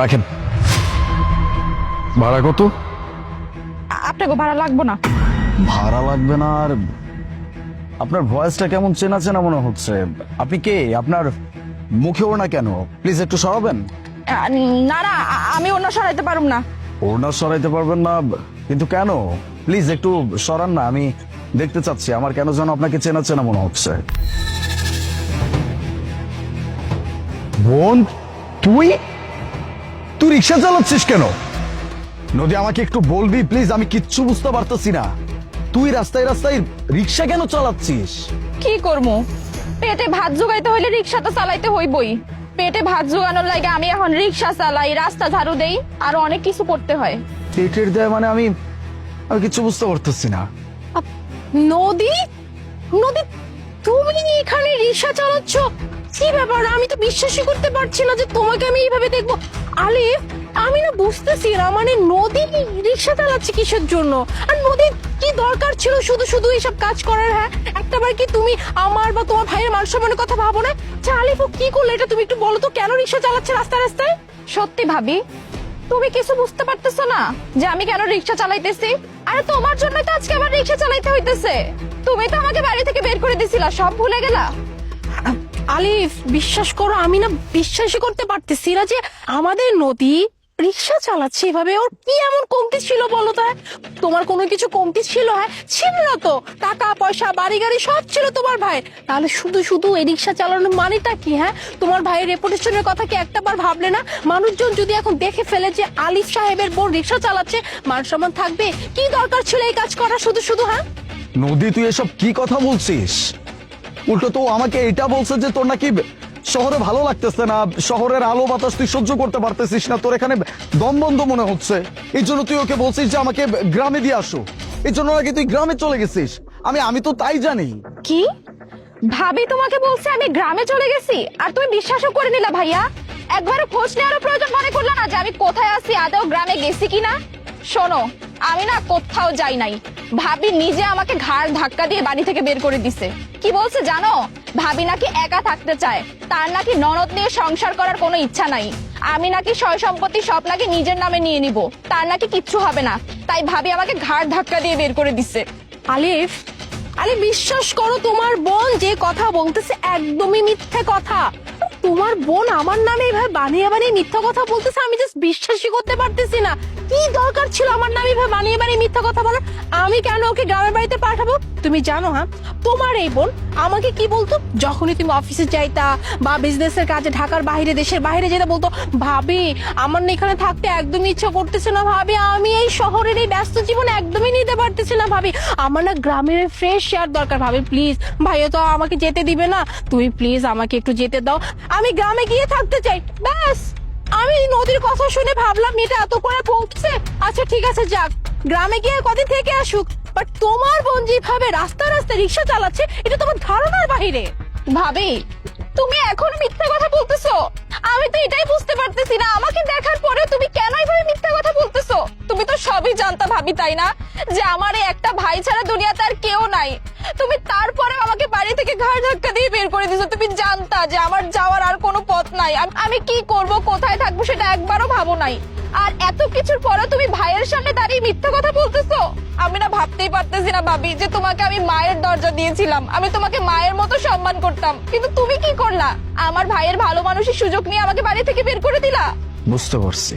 রাখেন। ভাড়া কত? আপনাকে ভাড়া লাগবে না। ভাড়া লাগবে না? আর আপনার ভয়েসটা কেমন চেনা চেনা মনে হচ্ছে। আপনি কে? আপনার মুখে ওড়না কেন? প্লিজ একটু সরাবেন। না না, আমি অন্য সরাইতে পারুম না। ওড়না সরাইতে পারবেন না? কিন্তু কেন? প্লিজ একটু সরান না, আমি দেখতে চাচ্ছি। আমার কেন যেন আপনাকে চেনা চেনা মনে হচ্ছে। বোন, তুই তুই রিক্সা চালাচ্ছিস কেন? নদী, আমাকে একটু বলবি প্লিজ, আমি কিচ্ছু বুঝতে পারতেছি না। তুই রাস্তায় রাস্তায় রিক্সা কেন চালাচ্ছিস? কি করবো, পেটে ভাত জোগাইতে হইলে রিক্সা তো চালাইতে হইবই। পেটে ভাত জোগানোর লাগে আমি এখন রিক্সা চালাই, রাস্তা ঝাড়ু দেই, আর অনেক কিছু করতে হয়। পেটের দেয় মানে? আমি আমি কিচ্ছু বুঝতে পারতেছি না। নদী, নদী, তুমি এখানে রিক্সা চালাচ্ছ? কি ব্যাপার? আমি তো বিশ্বাসই করতে পারছি না যে তোমাকে আমি এইভাবে দেখবো। আলিফ, আমি না বুঝতেছি না, মানে নদী রিক্সা চালাচ্ছে কিসের জন্য? আর নদীর কি দরকার ছিল শুধু শুধু এইসব কাজ করার? হ্যাঁ, একটাবার কি তুমি আমার বা তোমার ভাইয়ের মান সম্মানের কথা ভাবো না? যে আলিফ ও কি করলো এটা? তুমি একটু বলো তো, কেন রিক্সা চালাচ্ছে রাস্তায় রাস্তায়? সত্যি ভাবি, তুমি কিছু বুঝতে পারতেছো না যে আমি কেন রিক্সা চালাইতেছি? আরে তোমার জন্য তো আজকে আমার রিক্সা চালাইতে হইতেছে। তুমি তো আমাকে বাড়ি থেকে বের করে দিছিলা, সব ভুলে গেলা? আলিফ, বিশ্বাস করো, আমি না বিশ্বাসই করতে পারতেছি না যে আমাদের নদী রিক্সা চালাচ্ছে এভাবে। ওর কি এমন কমতি ছিল বলো তো? তোমার কোনো কিছু কমতি ছিল? হ্যাঁ, ছিল না তো। টাকা পয়সা, বাড়ি গাড়ি সব ছিল তোমার ভাই। তাহলে শুধু শুধু এই রিক্সা চালানোর মানেটা কি? হ্যাঁ, তোমার ভাইয়ের রেপুটেশনের কথা কি একটাবার ভাবলে না? মানুষজন যদি এখন দেখে ফেলে যে আলিফ সাহেবের বোন রিক্সা চালাচ্ছে, মান সম্মান থাকবে? কি দরকার ছিল এই কাজ করা শুধু শুধু? হ্যাঁ নদী, তুই এসব কি কথা বলছিস? উল্টো তো আমাকে এটা বলছে যে তোর নাকি শহরে ভালো লাগতেছে না, শহরের আলো বাতাস তুই সহ্য করতে পারতেছিস না, তোর এখানে দম বন্ধ মনে হচ্ছে। এই জন্য তুই ওকে বলছিস যে আমাকে গ্রামে দিয়ে আসো। এই জন্য নাকি তুই গ্রামে চলে গেছিস। আমি তো তাই জানি। কি ভাবি তোমাকে বলছে আমি গ্রামে চলে গেছি, আর তুমি বিশ্বাসও করে নিলা? ভাইয়া, একবারও খোঁজ নেওয়ার প্রয়োজন মনে করলো না যে আমি কোথায় আছি, আদৌ গ্রামে গেছি কিনা? শোনো, আমি না কোথাও যাই নাই। ভাবি নিজে আমাকে ঘাড় ধাক্কা দিয়ে বাড়ি থেকে বের করে দিছে। কি বলছে জানো? ভাবি নাকি একা থাকতে চায়, তার নাকি ননদ নিয়ে সংসার করার কোনো ইচ্ছা নাই। আমি নাকি সয় সম্পত্তি সব নাকি নিজের নামে নিয়ে নিব, তার নাকি কিচ্ছু হবে না। তাই ভাবি আমাকে ঘাড় ধাক্কা দিয়ে বের করে দিছে। আলিফ, আরে বিশ্বাস করো, তোমার বোন যে কথা বলতেছে একদমই মিথ্যে কথা। তোমার বোন আমার নামে এভাবে বানিয়ে বানিয়ে মিথ্যা কথা বলতেছে, আমি জাস্ট বিশ্বাসই করতে পারতেছি না। কি দরকার ছিল আমার নামে এভাবে বানিয়ে বানিয়ে মিথ্যা কথা বলার? আমি কেন ওকে গ্রামের বাড়িতে পাঠাবো? তুমি জানো, হ্যাঁ, তোমার এই বোন আমাকে কি বলতো যখনই তুমি অফিসে যাইতা বা বিজনেসের কাজে ঢাকার বাইরে, দেশের বাইরে যেটা বলতো, ভাবি আমার না এখানে থাকতে একদমই ইচ্ছা করতেছে না ভাবি, আমি এই শহরের এই ব্যস্ত জীবন একদমই নিতে পারতেছি না ভাবি, আমার না গ্রামের ফ্রেশ এয়ার দরকার ভাবি। প্লিজ, ভাইয়া তো আমাকে যেতে দিবে না, তুমি প্লিজ আমাকে একটু যেতে দাও, আমি গ্রামে গিয়ে থাকতে চাই। ব্যাস, আমি নদীর কথা শুনে ভাবলাম এটা এত করে বলছে, আচ্ছা ঠিক আছে, যাক, গ্রামে গিয়ে কদিন থেকে আসুক। বাট তোমার বোন যেভাবে রাস্তা রাস্তায় রিক্সা চালাচ্ছে, এটা তোমার ধারণার বাহিরে। ভাবি, তুমি এখন মিথ্যা কথা বলতেছো? আমি তো এটাই বুঝতে পারতেছি না, আমাকে দেখার পরে তুমি কেন এইভাবে মিথ্যা কথা বলতেছো? তুমি তো সবই জানতা ভাবি, তাই না, যে আমার এই একটা ভাই ছাড়া দুনিয়াতে আর কেউ নাই? তুমি তারপরে আমাকে বাড়ি থেকে ঘাড় ধাক্কা দিয়ে বের করে দিছো। তুমি জানতা যে আমার যাওয়ার আর কোনো পথ নাই, আমি কি করব, কোথায় থাকবো সেটা একবারও ভাবো নাই। আর এত কিছুর পরে তুমি ভাইয়ের সামনে দাঁড়িয়ে মিথ্যা কথা বলতেছো? আমি না ভাবতেই পারতেছি না ভাবি, যে তোমাকে আমি মায়ের দরজা দিয়েছিলাম, আমি তোমাকে মায়ের মতো সম্মান করতাম, কিন্তু তুমি কি করলা? আমার ভাইয়ের ভালো মানুষের সুযোগ নিয়ে আমাকে বাড়ি থেকে বের করে দিলা। বুঝতে পারছি,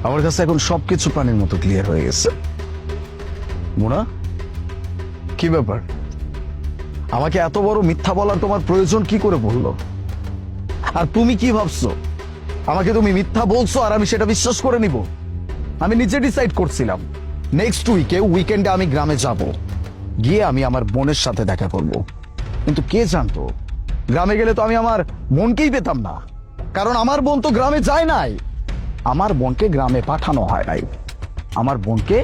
আমার কাছে এখন সবকিছু পানির মতো ক্লিয়ার হয়ে গেছে। মোনা, কি ব্যাপার? আমাকে এত বড় মিথ্যা বলার তোমার প্রয়োজন কি করে বললো? আর তুমি কি ভাবছো আমাকে তুমি মিথ্যা বলছো আর আমি সেটা বিশ্বাস করে নিব? আমি নিজে ডিসাইড করছিলাম নেক্সট উইকেন্ডে আমি গ্রামে যাব, গিয়ে আমি আমার বোনের সাথে দেখা করব। কিন্তু কে জানতো গ্রামে গেলে তো আমি আমার বোনকেই পেতাম না, কারণ আমার বোন তো গ্রামে যায় নাই। আমার বোনকে গ্রামে পাঠানো হয় নাই, আমার বোনকে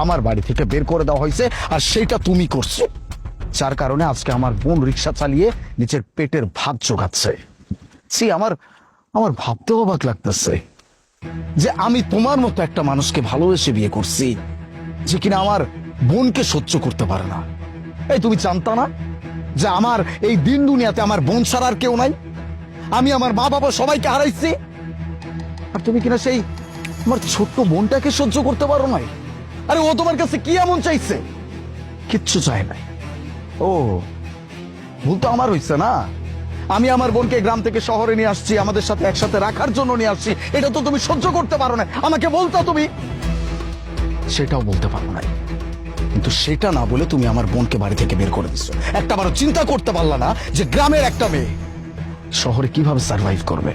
আমার বাড়ি থেকে বের করে দেওয়া হয়েছে, আর সেটা তুমি করছো, যার কারণে আজকে আমার বোন রিক্সা চালিয়ে নিজের পেটের ভাত জোগাচ্ছে। আমার আমার ভাবতেও অবাক লাগতেছে যে আমি তোমার মতো একটা মানুষকে ভালোবেসে বিয়ে করছি, যে কিনা আমার বোনকে সহ্য করতে পারে না। এই তুমি জানতা না যে আমার এই দিন দুনিয়াতে আমার বোন ছাড়া আর কেউ নাই? আমি আমার মা বাবা সবাইকে হারাইছি। আর তুমি কিনা সেই আমার ছোট্ট বোনটাকে সহ্য করতে পারো নাই। আরে ও তোমার কাছে কি এমন চাইছে? কিচ্ছু চায় নাই। ও, ভুল তো আমার হইছে না। আমি আমার বোনকে গ্রাম থেকে শহরে নিয়ে আসছি, আমাদের সাথে একসাথে রাখার জন্য নিয়ে আসছি। এটা তো তুমি সহ্য করতে পারো না। আমাকে বলতো তুমি, সেটাও বলতে পারো নাই। কিন্তু সেটা না বলে তুমি আমার বোনকে বাড়ি থেকে বের করে দিচ্ছ। একটাবারও চিন্তা করতে পারলা না যে গ্রামের একটা মেয়ে শহরে কিভাবে সার্ভাইভ করবে।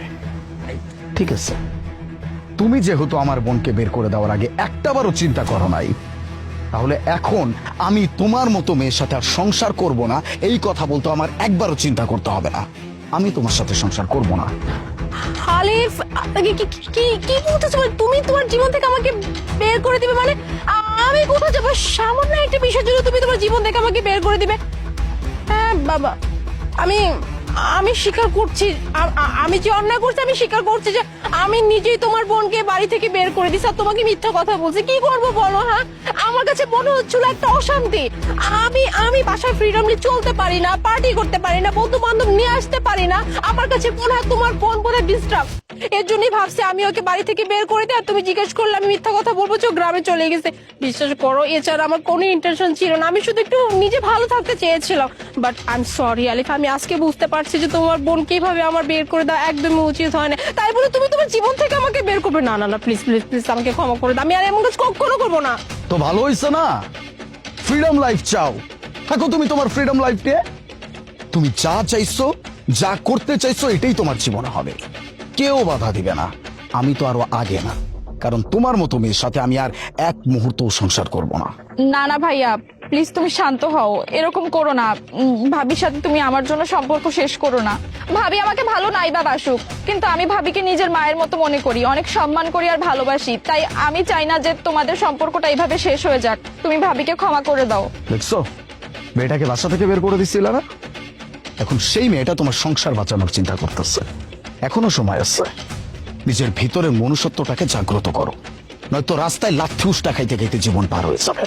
ঠিক আছে, তুমি যেহেতু আমার বোনকে বের করে দেওয়ার আগে একটাবারও চিন্তা করো নাই, তাহলে এখন আমি তোমার মতো মেয়ের সাথে আর সংসার করব না এই কথা বলতে আমার একবারও চিন্তা করতে হবে না। আমি তোমার সাথে সংসার করব না। আলিফ, কি বলতেছো? তুমি তোমার জীবন থেকে আমাকে বের করে দিবে মানে? আমি কোথাও যাবো? সামান্য একটা বিষয়ের জন্য তুমি তোমার জীবন থেকে আমাকে বের করে দিবে? হ্যাঁ বাবা, আমি স্বীকার করছি, আমি যে অন্যায় করছি আমি স্বীকার করছি যে আমি নিজেই তোমার বোনকে বাড়ি থেকে বের করে দিছি আর তোমাকে মিথ্যা কথা বলছি। কি করবো বলো? হ্যাঁ, আমার কাছে মনে হচ্ছিল একটা অশান্তি। আমি বাসায় ফ্রিডমলি চলতে পারি না, পার্টি করতে পারি না, বন্ধু বান্ধব নিয়ে আসতে পারি না। আমার কাছে মনে হয় তোমার বোন বোধহয় ডিস্টার্ব। এর জন্যই ভাবছি আমি ওকে বাড়ি থেকে বের করে দিই। আর তুমি জিজ্ঞেস করলে আমি মিথ্যা কথা বলবো যে ও গ্রামে চলে গেছে। বিশ্বাস করো, এছাড়া আমার কোনো ইন্টেনশন ছিল না। আমি শুধু একটু নিজে ভালো থাকতে চেয়েছিলাম। বাট আই এম সরি আলিফ, আমি আজকে বুঝতে পারছি যে তোমার বোন কিভাবে আমার বের করে দেওয়া একদমই উচিত হয় না। তাই বলে তুমি তোমার জীবন থেকে আমাকে বের করবে? না না না, প্লিজ প্লিজ প্লিজ আমাকে ক্ষমা করে দাও। আমি আর এমন কাজ কখনো করবো না। তো ভালো হয়েছে না? ফ্রিডম লাইফ চাও, থাকো তুমি তোমার ফ্রিডম লাইফ নিয়ে। তুমি যা চাইছো, যা করতে চাইছো, এটাই তোমার জীবনে হবে। কেউ বাধা দিবে না। আমি তো আরো আগে না, কারণ তোমার মতো মেয়ের সাথে আমি আর এক মুহূর্ত সংসার করব না। না না ভাইয়া, প্লিজ তুমি শান্ত হও, এরকম করো না। ভাবির সাথে তুমি আমার জন্য সম্পর্ক শেষ করো না। ভাবি আমাকে ভালো নাই বা বাসুক, কিন্তু আমি ভাবিকে নিজের মায়ের মতো মনে করি, অনেক সম্মান করি আর ভালোবাসি। তাই আমি চাই না যে তোমাদের সম্পর্কটা এইভাবে শেষ হয়ে যাক। তুমি ভাবিকে ক্ষমা করে দাও। দেখছো, মেয়েটাকে বাসা থেকে বের করে দিচ্ছিল না, এখন সেই মেয়েটা তোমার সংসার বাঁচানোর চিন্তা করতেছে। এখনো সময় আছে, নিজের ভিতরের মনুষ্যত্বটাকে জাগ্রত করো, নয়তো রাস্তায় লাথি উষ্টা খাইতে খাইতে জীবন পার হয়ে যাবে।